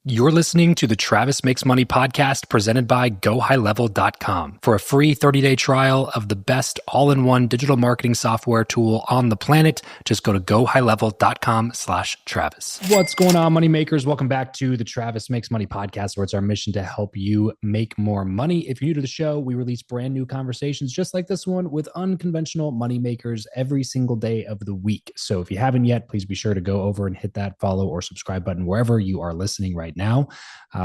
You're listening to the Travis Makes Money podcast presented by GoHighLevel.com. For a free 30-day trial of the best all-in-one digital marketing software tool on the planet, just go to GoHighLevel.com/Travis. What's going on, money makers? Welcome back to the Travis Makes Money podcast, where it's our mission to help you make more money. If you're new to the show, we release brand new conversations just like this one with unconventional money makers every single day of the week. So if you haven't yet, please be sure to go over and hit that follow or subscribe button wherever you are listening right now,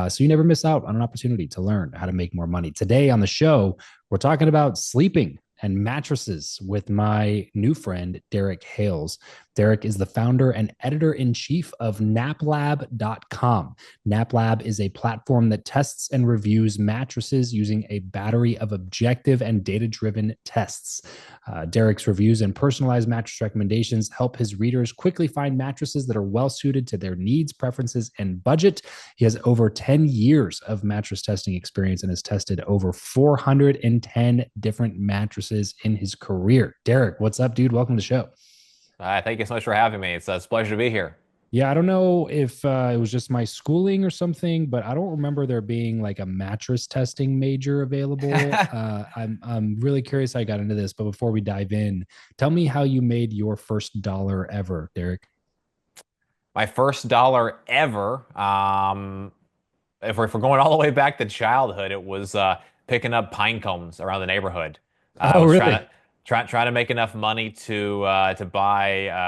so you never miss out on an opportunity to learn how to make more money. Today on the show, we're talking about sleeping and mattresses with my new friend, Derek Hales. Derek is the founder and editor-in-chief of NapLab.com. NapLab is a platform that tests and reviews mattresses using a battery of objective and data-driven tests. Derek's reviews and personalized mattress recommendations help his readers quickly find mattresses that are well-suited to their needs, preferences, and budget. He has over 10 years of mattress testing experience and has tested over 410 different mattresses in his career. Derek, what's up, dude? Welcome to the show. Thank you so much for having me. It's a pleasure to be here. Yeah, I don't know if it was just my schooling or something, but I don't remember there being like a mattress testing major available. I'm really curious how I got into this, but before we dive in, tell me how you made your first dollar ever, Derek. My first dollar ever. If we're going all the way back to childhood, it was picking up pine cones around the neighborhood. I Oh, was really? trying to make enough money to buy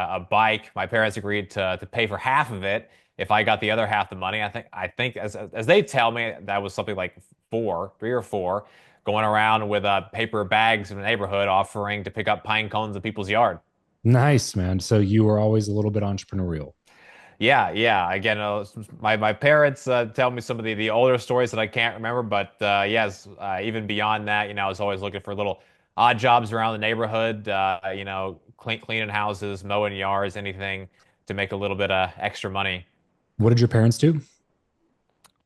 a bike. My parents agreed to pay for half of it if I got the other half the money. I think as they tell me, that was something like 3 or 4, going around with paper bags in the neighborhood offering to pick up pine cones in people's yard. Nice, man. So you were always a little bit entrepreneurial. Yeah, yeah. Again, my parents tell me some of the older stories that I can't remember, but yes, even beyond that, I was always looking for little odd jobs around the neighborhood. Cleaning houses, mowing yards, anything to make a little bit of extra money. What did your parents do?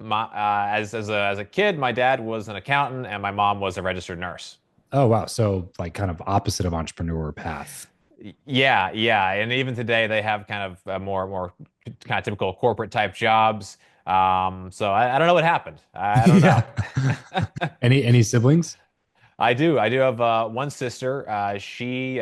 As a kid, my dad was an accountant and my mom was a registered nurse. Oh, wow. So like kind of opposite of entrepreneur path. Yeah, yeah, and even today they have kind of more kind of typical corporate type jobs. So I don't know what happened. I don't know. Yeah. Any siblings? I do have one sister. She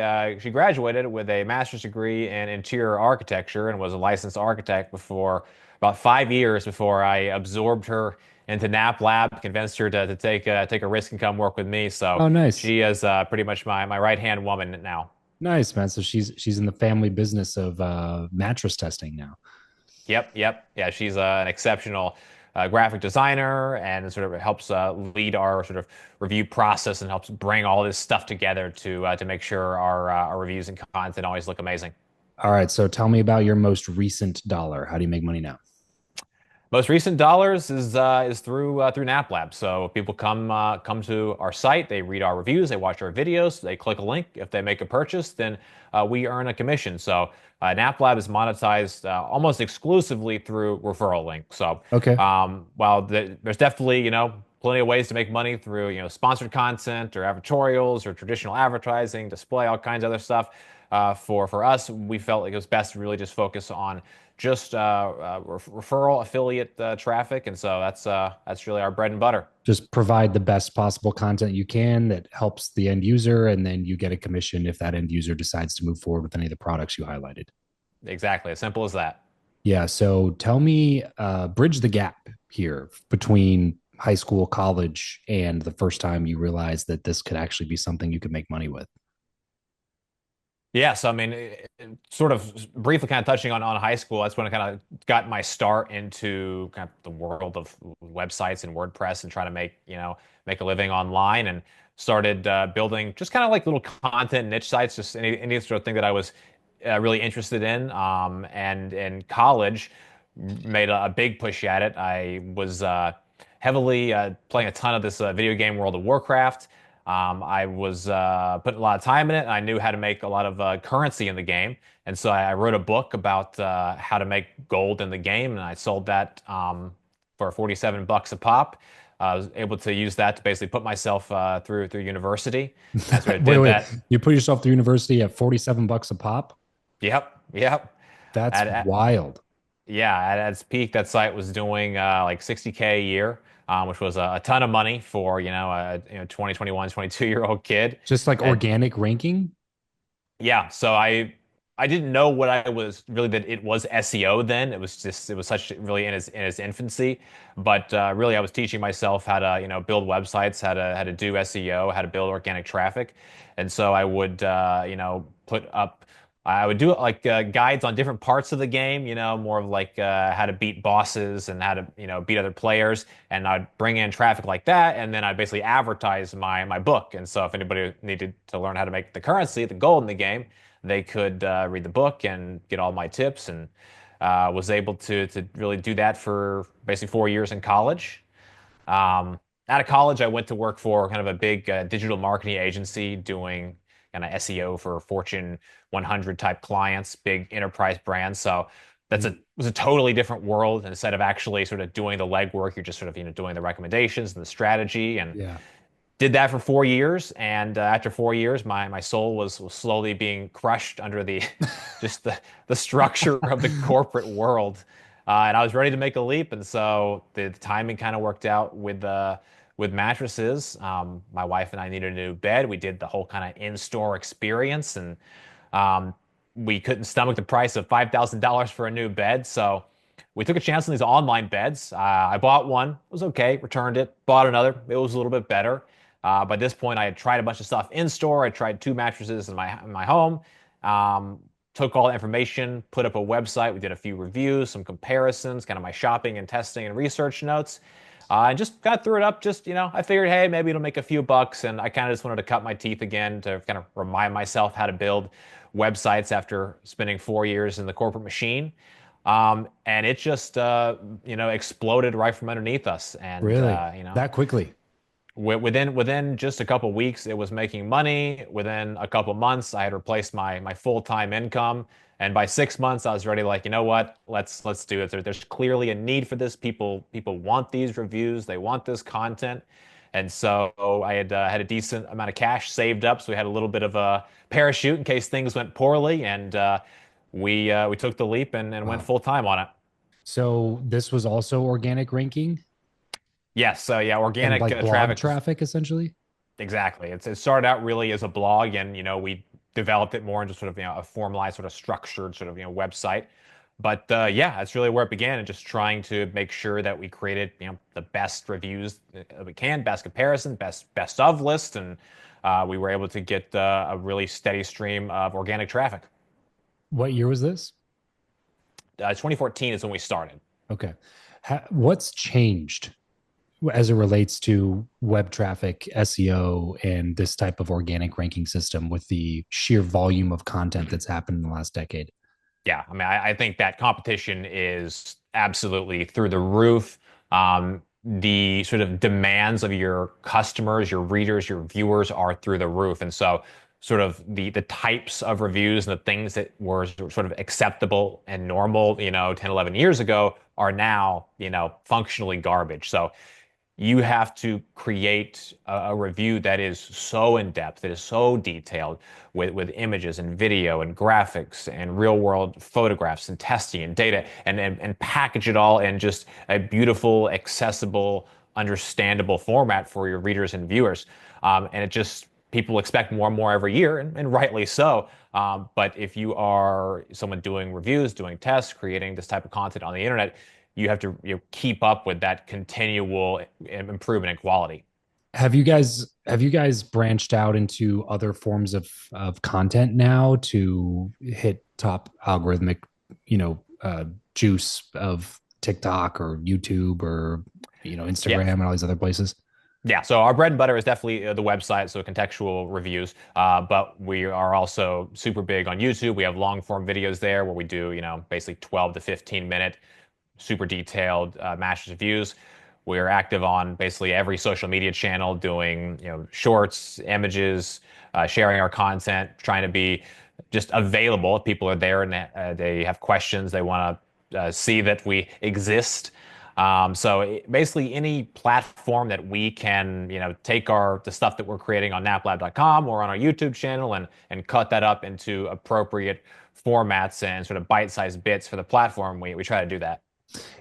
graduated with a master's degree in interior architecture and was a licensed architect before about 5 years before I absorbed her into NapLab, convinced her to take a risk and come work with me. So Oh, nice. she is pretty much my right hand woman now. Nice, man. So she's in the family business of mattress testing now. Yep, yep. Yeah, she's an exceptional graphic designer and sort of helps lead our sort of review process and helps bring all this stuff together to make sure our reviews and content always look amazing. All right. So tell me about your most recent dollar. How do you make money now? Most recent dollars is through NapLab. So people come to our site, they read our reviews, they watch our videos, they click a link. If they make a purchase, then we earn a commission. So NapLab is monetized almost exclusively through referral links. So Okay. while there's definitely plenty of ways to make money through sponsored content or advertorials or traditional advertising, display, all kinds of other stuff. For us, we felt like it was best to really just focus on just referral affiliate traffic, and so that's really our bread and butter. Just provide the best possible content you can that helps the end user, and then you get a commission if that end user decides to move forward with any of the products you highlighted. Exactly, as simple as that. Yeah. So tell me, bridge the gap here between high school, college, and the first time you realized that this could actually be something you could make money with. Yeah, so I mean, sort of briefly kind of touching on high school, that's when I kind of got my start into kind of the world of websites and WordPress and trying to make a living online and started building just kind of like little content niche sites, just any sort of thing that I was really interested in. And in college, made a big push at it. I was heavily playing a ton of this video game World of Warcraft. I was putting a lot of time in it, and I knew how to make a lot of currency in the game. And so I wrote a book about how to make gold in the game, and I sold that for 47 bucks a pop. I was able to use that to basically put myself through university. That's what I Wait, did wait. that. You put yourself through university at 47 bucks a pop? Yep, yep. That's At, wild. Yeah, at its peak, that site was doing like 60K a year, which was a ton of money for, a 20, 21, 22-year-old kid. Just like And organic ranking? yeah, so I didn't know what I was really that it was SEO then. It was such really in its infancy. But really, I was teaching myself how to build websites, how to do SEO, how to build organic traffic, and so I would put up. I would do like guides on different parts of the game, more of like how to beat bosses and how to, beat other players. And I'd bring in traffic like that, and then I'd basically advertise my book. And so if anybody needed to learn how to make the currency, the gold in the game, they could read the book and get all my tips. And was able to really do that for basically 4 years in college. Um, Out of college, I went to work for kind of a big digital marketing agency doing kind of SEO for Fortune 100 type clients, big enterprise brands. So that's a was a totally different world. And instead of actually sort of doing the legwork, you're just sort of doing the recommendations and the strategy. And Yeah. did that for 4 years, and after 4 years, my soul was slowly being crushed under the just the structure of the corporate world, and I was ready to make a leap. And so the timing kind of worked out with mattresses. My wife and I needed a new bed. We did the whole kind of in-store experience, and um, we couldn't stomach the price of $5,000 for a new bed, so we took a chance on these online beds. I bought one, it was okay, returned it, bought another, it was a little bit better. By this point, I had tried a bunch of stuff in store. I tried two mattresses in my home. Um, Took all the information, put up a website. We did a few reviews, some comparisons, kind of my shopping and testing and research notes. And just kind of threw it up. Just, I figured, hey, maybe it'll make a few bucks. And I kind of just wanted to cut my teeth again to kind of remind myself how to build websites after spending 4 years in the corporate machine. And it just, exploded right from underneath us. And, Really? That quickly? within just a couple weeks, it was making money. Within a couple months, I had replaced my full-time income, and by 6 months, I was ready. Like, you know what? Let's do it. There's clearly a need for this. People want these reviews. They want this content, and so I had a decent amount of cash saved up. So we had a little bit of a parachute in case things went poorly, and we took the leap and went Wow. full time on it. So this was also organic ranking Yes. So yeah, and organic like blog traffic. traffic essentially? Exactly. It started out really as a blog, and we developed it more into sort of a formalized, sort of structured, sort of website. But yeah, that's really where it began, and just trying to make sure that we created the best reviews we can, best comparison, best of list, and we were able to get a really steady stream of organic traffic. What year was this? 2014 is when we started. Okay. What's changed as it relates to web traffic, SEO, and this type of organic ranking system with the sheer volume of content that's happened in the last decade? Yeah, I mean, I think that competition is absolutely through the roof. The sort of demands of your customers, your readers, your viewers are through the roof. And so sort of the types of reviews and the things that were sort of acceptable and normal, 10, 11 years ago are now, functionally garbage. So you have to create a review that is so in depth, that is so detailed with images and video and graphics and real world photographs and testing and data, and package it all in just a beautiful, accessible, understandable format for your readers and viewers. And it just, people expect more and more every year, and rightly so. But if you are someone doing reviews, doing tests, creating this type of content on the internet, you have to keep up with that continual improvement in quality. Have you guys branched out into other forms of content now to hit top algorithmic, juice of TikTok or YouTube or Yeah. Instagram and all these other places? Yeah, so our bread and butter is definitely the website, so contextual reviews. But we are also super big on YouTube. We have long form videos there where we do, basically 12 to 15 minute super detailed mattress reviews. We're active on basically every social media channel, doing shorts, images, sharing our content, trying to be just available if people are there and they have questions, they want to see that we exist. So basically any platform that we can, take the stuff that we're creating on naplab.com or on our YouTube channel and cut that up into appropriate formats and sort of bite-sized bits for the platform, we try to do that.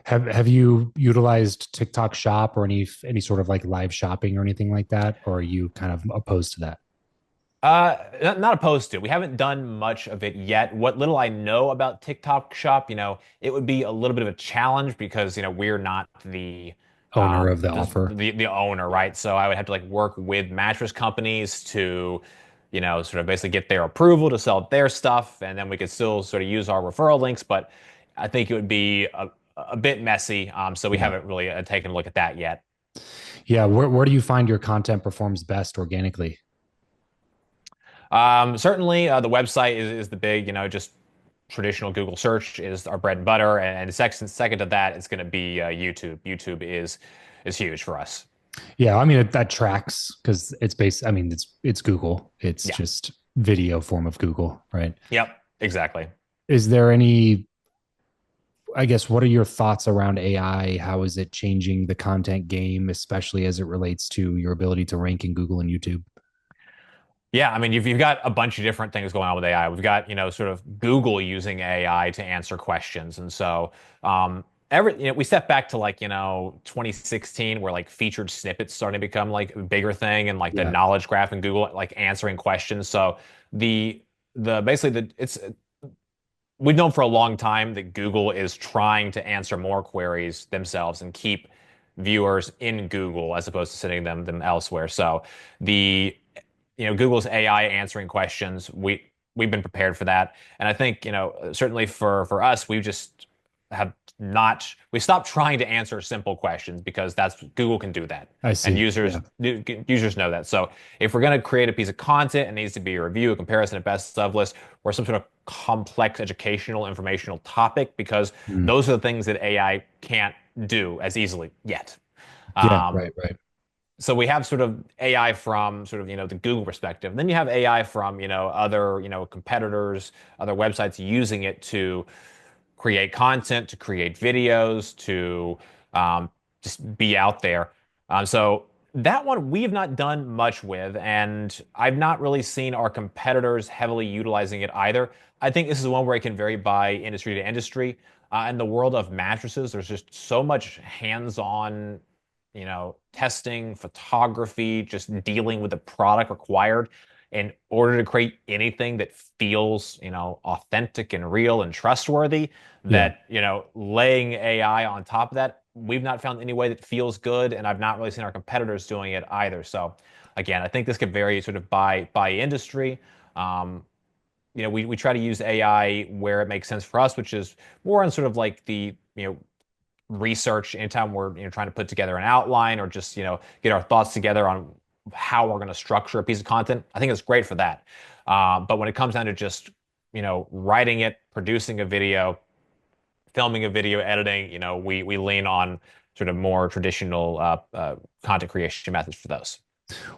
Have you utilized TikTok Shop or any sort of like live shopping or anything like that, or are you kind of opposed to that? Not opposed to. We haven't done much of it yet. What little I know about TikTok Shop, it would be a little bit of a challenge because, we're not Owner of the offer. the owner, right? So I would have to like work with mattress companies to, sort of basically get their approval to sell their stuff, and then we could still sort of use our referral links, but I think it would be a bit messy. So we Yeah. haven't really taken a look at that yet. Yeah. Where do you find your content performs best organically? Certainly, the website is the big, just traditional Google search is our bread and butter, and second to that, it's going to be YouTube. YouTube is huge for us. Yeah, I mean that tracks because it's based. I mean, it's Google. It's Yeah. just video form of Google, right? Yep. Exactly. Is there any? I guess what are your thoughts around AI? How is it changing the content game, especially as it relates to your ability to rank in Google and YouTube? Yeah, I mean, you've got a bunch of different things going on with AI. We've got, sort of Google using AI to answer questions. And so, we step back to like, 2016 where like featured snippets starting to become like a bigger thing and like the Yeah, knowledge graph in Google, like answering questions. So basically we've known for a long time that Google is trying to answer more queries themselves and keep viewers in Google as opposed to sending them elsewhere. So the Google's AI answering questions, we've been prepared for that. And I think, certainly for us, we just have not we stopped trying to answer simple questions because that's Google can do that. I And see. users Yeah, users know that. So if we're going to create a piece of content, it needs to be a review, a comparison, a best of list, or some sort of complex educational informational topic, because mm. those are the things that AI can't do as easily yet. Yeah, Um, right, right. so we have sort of AI from sort of, the Google perspective. And then you have AI from, other, competitors, other websites using it to create content, to create videos, to just be out there. So that one we've not done much with, and I've not really seen our competitors heavily utilizing it either. I think this is one where it can vary by industry to industry. In the world of mattresses, there's just so much hands-on, testing, photography, just dealing with the product required in order to create anything that feels, authentic and real and trustworthy, Yeah, that, laying AI on top of that, we've not found any way that feels good, and I've not really seen our competitors doing it either. So again, I think this could vary sort of by industry. Um, we try to use AI where it makes sense for us, which is more on sort of like the, research anytime we're, trying to put together an outline or just, get our thoughts together on how we're going to structure a piece of content. I think it's great for that. But when it comes down to just, writing it, producing a video, filming a video, editing, we lean on sort of more traditional content creation methods for those.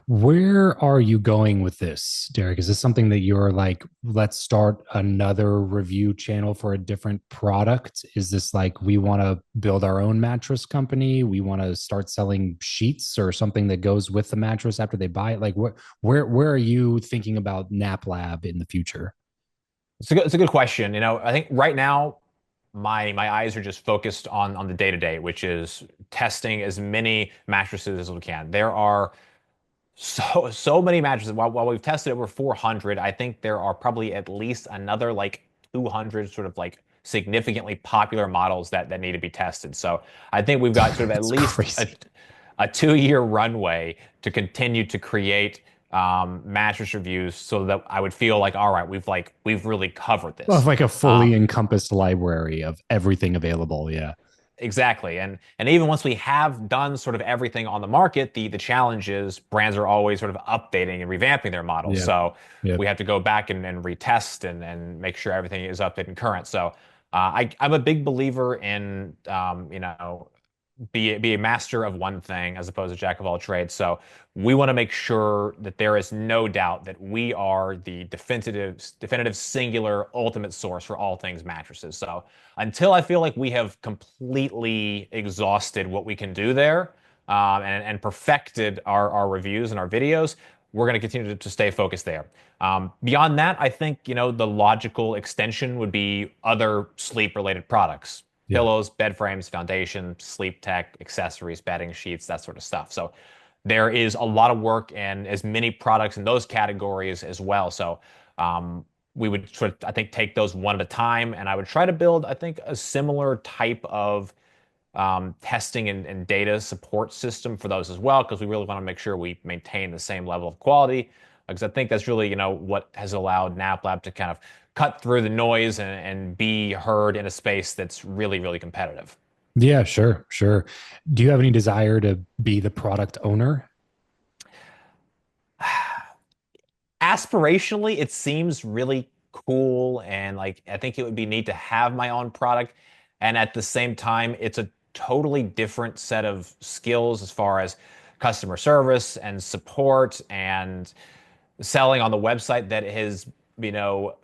where are you going with this, Derek? Is this something that you're like, let's start another review channel for a different product? Is this like we want to build our own mattress company? We want to start selling sheets or something that goes with the mattress after they buy it? Like, where are you thinking about NapLab in the future? It's a good question. I think right now my eyes are just focused on the day to day, which is testing as many mattresses as we can. There are so many mattresses. While we've tested over 400, I think there are probably at least another like 200 sort of like significantly popular models that need to be tested. So I think we've got sort of at It's least crazy. a 2 year runway to continue to create mattress reviews so that I would feel like, all right, we've really covered Of this. like a Um, fully encompassed library of everything available. Yeah. Exactly. And even once we have done sort of everything on the market, the challenge is brands are always sort of updating and revamping their models. Yeah. So Yeah. we have to go back and retest and make sure everything is updated and current. So I'm a big believer in be a master of one thing as opposed to jack of all trades. So we want to make sure that there is no doubt that we are the definitive singular ultimate source for all things mattresses. So until I feel like we have completely exhausted what we can do there, and perfected our reviews and our videos, we're going to continue to stay focused there. Beyond that, I think, the logical extension would be other sleep related products, Yeah. pillows, bed frames, foundation, sleep tech, accessories, bedding sheets, that sort of stuff. So there is a lot of work and as many products in those categories as well. So we would sort of, I think, take those one at a time, and I would try to build, I think, a similar type of testing and data support system for those as well, because we really want to make sure we maintain the same level of quality. Because I think that's really, what has allowed NapLab to kind of cut through the noise and be heard in a space that's really, really competitive. Yeah, sure, sure. Do you have any desire to be the product owner? Aspirationally, it seems really cool, and like I think it would be neat to have my own product. And at the same time, it's a totally different set of skills as far as customer service and support and selling on the website that is, you know,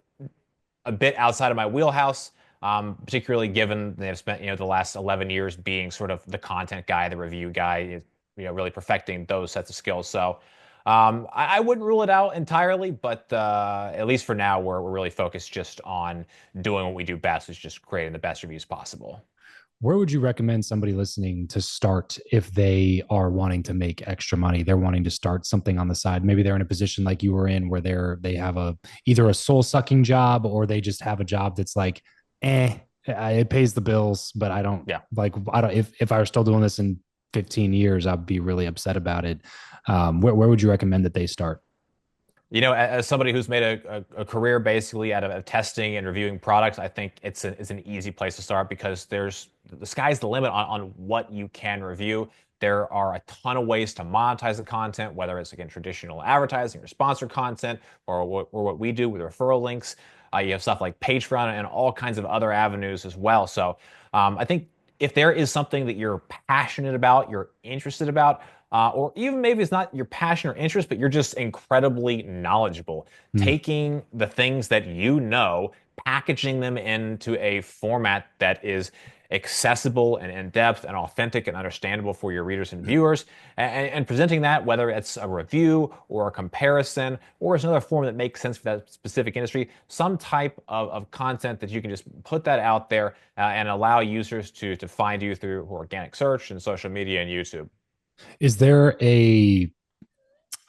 a bit outside of my wheelhouse. Particularly given they've spent, the last 11 years being sort of the content guy, the review guy, really perfecting those sets of skills. So I wouldn't rule it out entirely, but at least for now, we're really focused just on doing what we do best, is just creating the best reviews possible. Where would you recommend somebody listening to start if they are wanting to make extra money? They're wanting to start something on the side. Maybe they're in a position like you were in where they have a either a soul sucking job or they just have a job that's like, it pays the bills, but Yeah. I don't if I were still doing this in 15 years, I'd be really upset about it. Where would you recommend that they start? As somebody who's made a career basically out of testing and reviewing products, I think it's an easy place to start, because the sky's the limit on what you can review. There are a ton of ways to monetize the content, whether it's, again, traditional advertising or sponsored content, or what we do with referral links. You have stuff like Patreon and all kinds of other avenues as well. So I think if there is something that you're passionate about, you're interested about, or even maybe it's not your passion or interest, but you're just incredibly knowledgeable. Mm. Taking the things that you know, packaging them into a format that is accessible and in depth and authentic and understandable for your readers and viewers, and presenting that, whether it's a review or a comparison or it's another form that makes sense for that specific industry, some type of content that you can just put that out there and allow users to find you through organic search and social media and YouTube. Is there a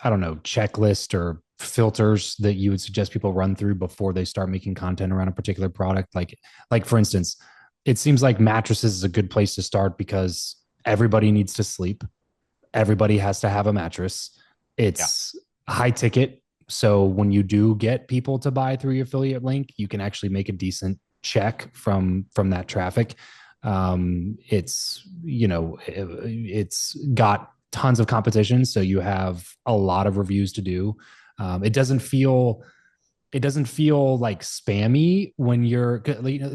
I don't know, checklist or filters that you would suggest people run through before they start making content around a particular product? Like for instance, it seems like mattresses is a good place to start because everybody needs to sleep. Everybody has to have a mattress. Yeah. It's high ticket. So when you do get people to buy through your affiliate link, you can actually make a decent check from that traffic. It's got tons of competition, so you have a lot of reviews to do. It doesn't feel like spammy when you're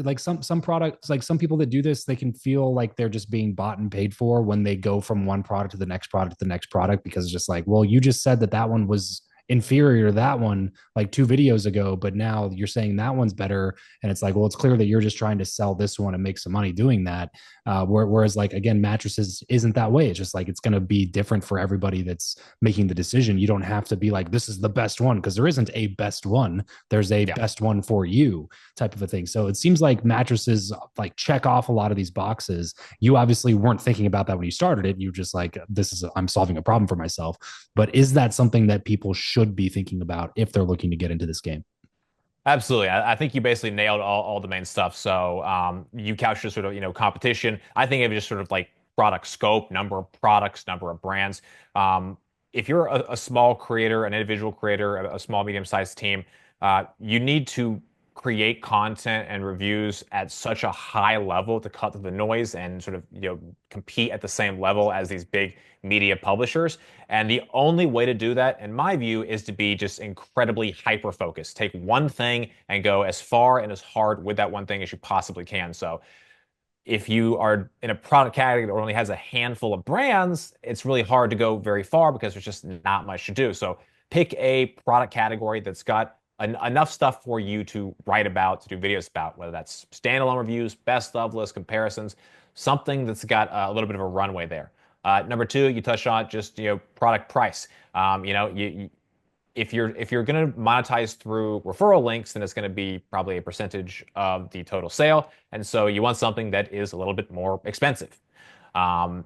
like some products, like some people that do this, they can feel like they're just being bought and paid for when they go from one product to the next product to the next product, because it's just like, well, you just said that one was inferior to that one like 2 videos ago, but now you're saying that one's better, and it's like, well, it's clear that you're just trying to sell this one and make some money doing that. Whereas, like, again, mattresses isn't that way. It's just like it's going to be different for everybody that's making the decision. You don't have to be like, this is the best one, because there isn't a best one. There's a Yeah. best one for you type of a thing. So it seems like mattresses like check off a lot of these boxes. You obviously weren't thinking about that when you started it. You just like, I'm solving a problem for myself. But is that something that people should be thinking about if they're looking to get into this game? Absolutely. I think you basically nailed all the main stuff. So you couched just sort of, competition. I think of it just sort of like product scope, number of products, number of brands. If you're a small creator, an individual creator, a small, medium-sized team, you need to create content and reviews at such a high level to cut through the noise and sort of, compete at the same level as these big media publishers. And the only way to do that, in my view, is to be just incredibly hyper focused. Take one thing and go as far and as hard with that one thing as you possibly can. So if you are in a product category that only has a handful of brands, it's really hard to go very far because there's just not much to do. So pick a product category that's got enough stuff for you to write about, to do videos about, whether that's standalone reviews, best of list, comparisons, something that's got a little bit of a runway there. Number two, you touched on just, product price. if you're going to monetize through referral links, then it's going to be probably a percentage of the total sale. And so you want something that is a little bit more expensive. Um,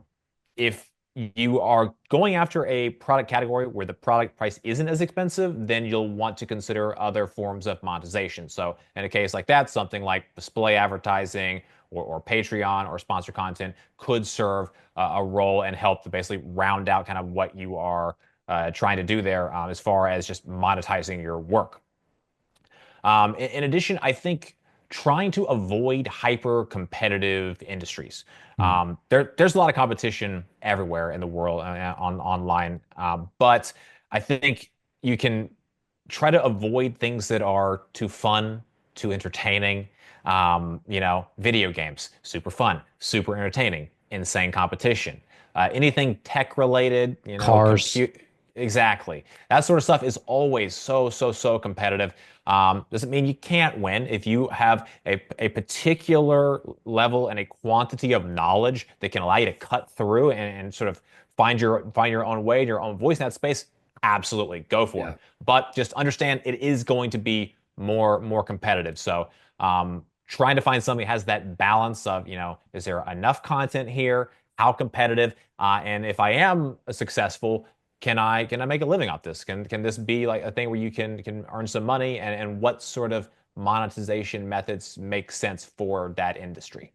if you are going after a product category where the product price isn't as expensive, then you'll want to consider other forms of monetization. So in a case like that, something like display advertising or Patreon or sponsor content could serve a role and help to basically round out kind of what you are trying to do there as far as just monetizing your work. In addition, I think trying to avoid hyper competitive industries. Hmm. There's a lot of competition everywhere in the world online, but I think you can try to avoid things that are too fun, too entertaining. Video games, super fun, super entertaining, insane competition. Anything tech related, Cars. compute. Exactly. That sort of stuff is always so competitive. Doesn't mean you can't win. If you have a particular level and a quantity of knowledge that can allow you to cut through and sort of find your own way, your own voice in that space, absolutely go for it. Yeah. But just understand it is going to be more competitive. So trying to find something that has that balance of, is there enough content here? How competitive? And if I am successful, can I make a living off this? Can this be like a thing where you can earn some money, and what sort of monetization methods make sense for that industry?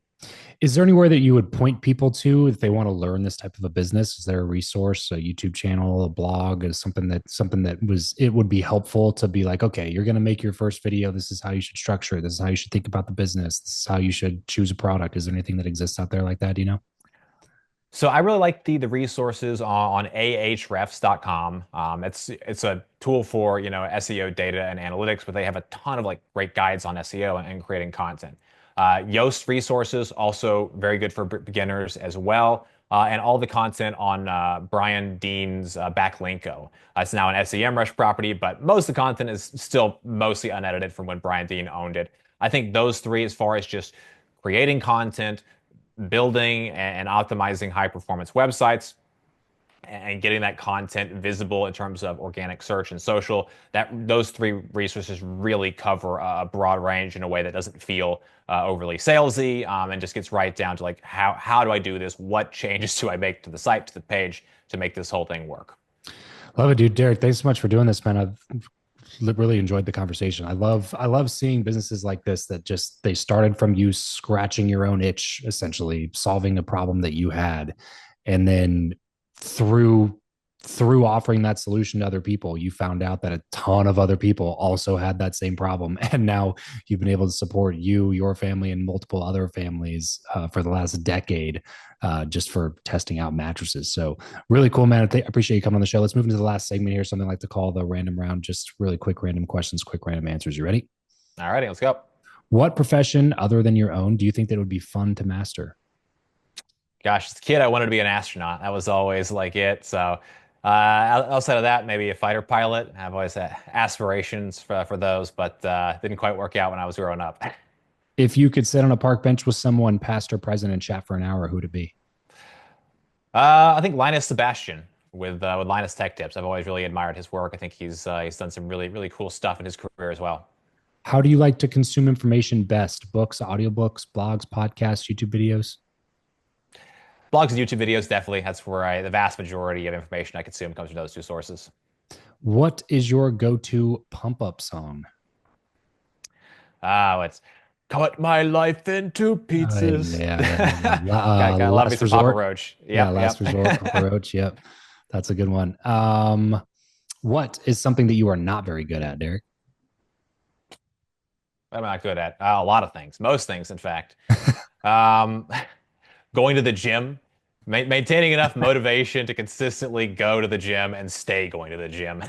Is there anywhere that you would point people to if they want to learn this type of a business? Is there a resource, a YouTube channel, a blog, or something that was it would be helpful to be like, okay, you're going to make your first video. This is how you should structure it. This is how you should think about the business. This is how you should choose a product. Is there anything that exists out there like that? Do you know? So I really like the resources on ahrefs.com. It's a tool for SEO data and analytics, but they have a ton of like great guides on SEO and creating content. Yoast resources also very good for beginners as well, and all the content on Brian Dean's Backlinko. It's now an SEMrush property, but most of the content is still mostly unedited from when Brian Dean owned it. I think those three, as far as just creating content, building and optimizing high performance websites, and getting that content visible in terms of organic search and social, that those three resources really cover a broad range in a way that doesn't feel overly salesy, and just gets right down to like how do I do this? What changes do I make to the site, to the page, to make this whole thing work? Love it, dude. Derek, thanks so much for doing this, man. I've really enjoyed the conversation. I love seeing businesses like this that just they started from you scratching your own itch, essentially solving a problem that you had, and then through through offering that solution to other people, you found out that a ton of other people also had that same problem. And now you've been able to support you, your family, and multiple other families for the last decade just for testing out mattresses. So really cool, man. I appreciate you coming on the show. Let's move into the last segment here, something I like to call the random round. Just really quick random questions, quick random answers. You ready? All righty, let's go. What profession other than your own do you think that would be fun to master? Gosh, as a kid, I wanted to be an astronaut. That was always like it. So outside of that, maybe a fighter pilot. I've always had aspirations for those, but didn't quite work out when I was growing up. If you could sit on a park bench with someone, past or present, and chat for an hour, who'd it be? I think Linus Sebastian with Linus Tech Tips. I've always really admired his work. I think he's done some really cool stuff in his career as well. How do you like to consume information best? Books, audiobooks, blogs, podcasts, YouTube videos? Blogs and YouTube videos, definitely. That's where the vast majority of information I consume comes from those two sources. What is your go-to pump-up song? It's cut my life into pizzas. I love me Last some Papa Resort. Roach. Yeah, Yep, Last yep. Resort, Papa Roach. Yep, that's a good one. What is something that you are not very good at, Derek? I'm not good at a lot of things, most things, in fact. Um, Going to the gym, maintaining enough motivation to consistently go to the gym and stay going to the gym.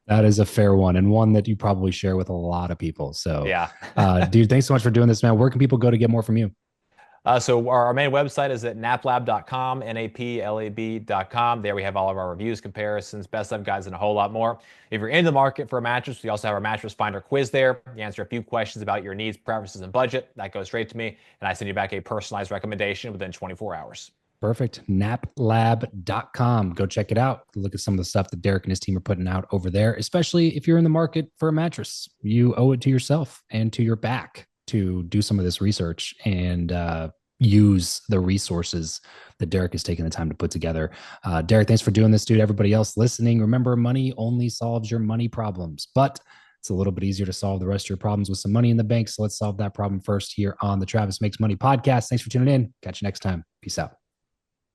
That is a fair one, and one that you probably share with a lot of people. So, Yeah. dude, thanks so much for doing this, man. Where can people go to get more from you? So our main website is at naplab.com, naplab.com. There we have all of our reviews, comparisons, best of guides, and a whole lot more. If you're in the market for a mattress, we also have our mattress finder quiz there. You answer a few questions about your needs, preferences, and budget. That goes straight to me, and I send you back a personalized recommendation within 24 hours. Perfect. NapLab.com. Go check it out. Look at some of the stuff that Derek and his team are putting out over there, especially if you're in the market for a mattress. You owe it to yourself and to your back to do some of this research and use the resources that Derek has taken the time to put together. Derek, thanks for doing this, dude. Everybody else listening, remember, money only solves your money problems, but it's a little bit easier to solve the rest of your problems with some money in the bank. So let's solve that problem first here on the Travis Makes Money podcast. Thanks for tuning in. Catch you next time. Peace out.